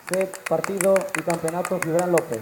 set, partido y campeonato Gibran López.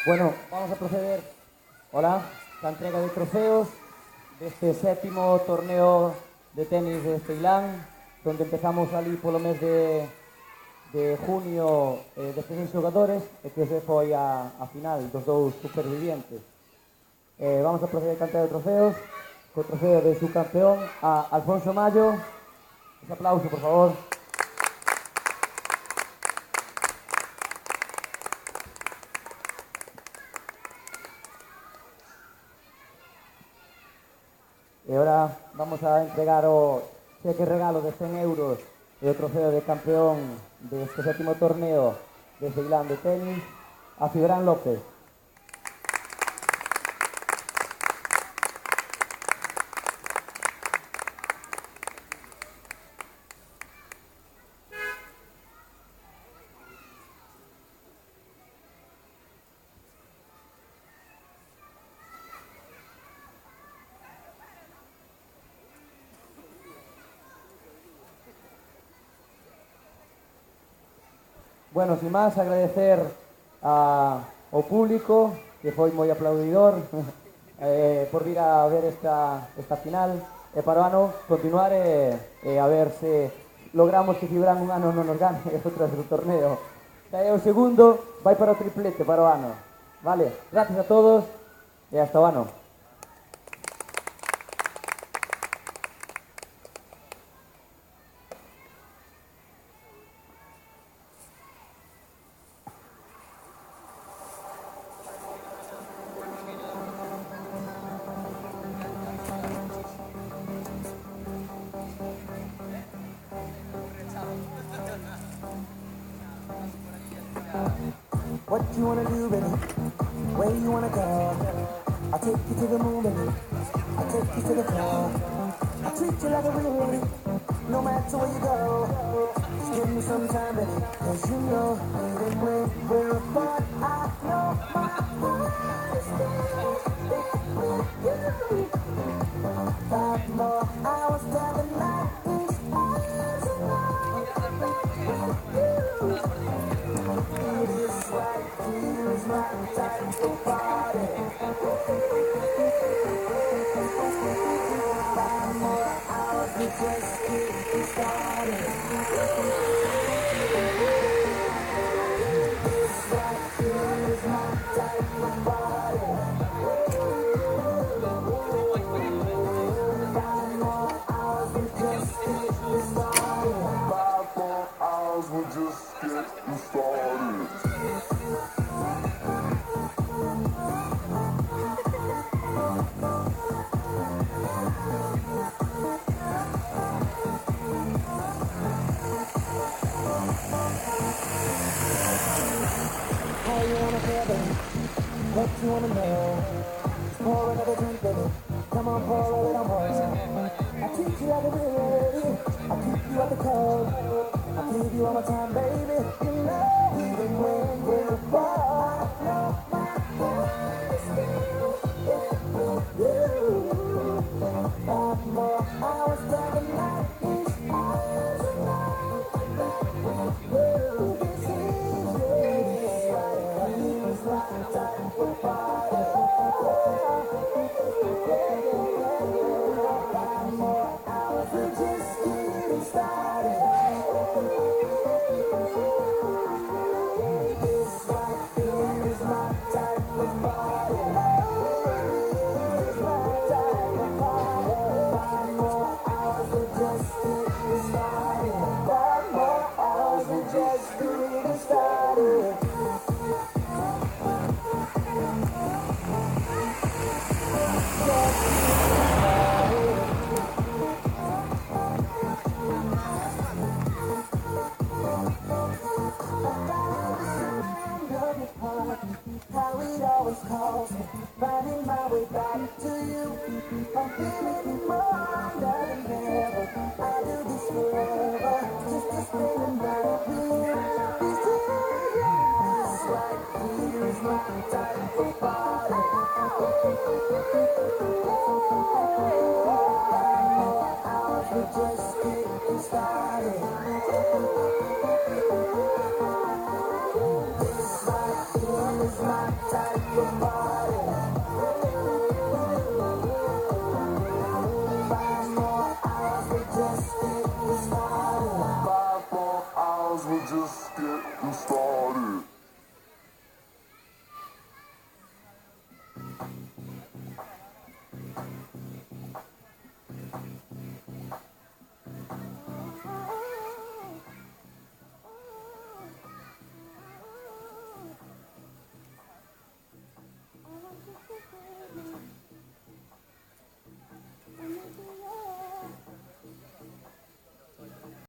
Bueno, vamos a proceder, hola, la entrega de trofeos de este séptimo torneo de tenis de Ceilán, donde empezamos ali polo mes de junio de 6 xogadores e que se foi a final dos dous supervivientes. Vamos a proceder a entrega de trofeos, co trofeo de subcampeón a Alfonso Mayo. Un aplauso, por favor. E ahora vamos a entregar o cheque regalo de 100 euros e o trofeo de campeón deste sétimo torneo de Ceilán de tenis a Gibran López. Bueno, sin máis, agradecer ao público, que foi moi aplaudidor, por vir a ver esta final, e para o ano continuar e a ver se logramos que Gibran un ano non nos gane outro torneo. E o segundo vai para o triplete para o ano. Vale, gracias a todos e hasta o ano. you wanna do, baby? Where you wanna go? I'll take you to the moon, baby. I'll take you to the floor. I'll treat you like a real lady, no matter where you go. Just give me some time, baby, 'cause you know even when we're apart, I know my heart is still with you. 5 more hours till the night is alive with you. This right here is my type of party. 5 more hours, we just getting started. This right here is my type of party. 5 more hours, we just getting started. 5 more hours, we just getting started. How you wanna feel, baby? What you wanna know? Just pour another drink, baby. Come on, pour a little more. I'll treat you like a real lady. I'll keep you at the cold. I'll give you all my time, baby. You know, even when we're apart, I know my heart is still with you. 5 more hours till the night is ours alive with you. This is right here is my type of party. 5 more hours, we're just getting started. This right here is my type of party. It's my type of party. 5 more hours, we're just getting started. 5 more hours, we're just getting started. How it always calls me, finding my way back to you. I'm feeling more than ever. I do this forever, just to spend the night with you. This right here is my type of party. 5 more hours, we're just getting started. This right here is my type of party. 5 more hours, we're just getting started. 5 more hours, we're just getting started.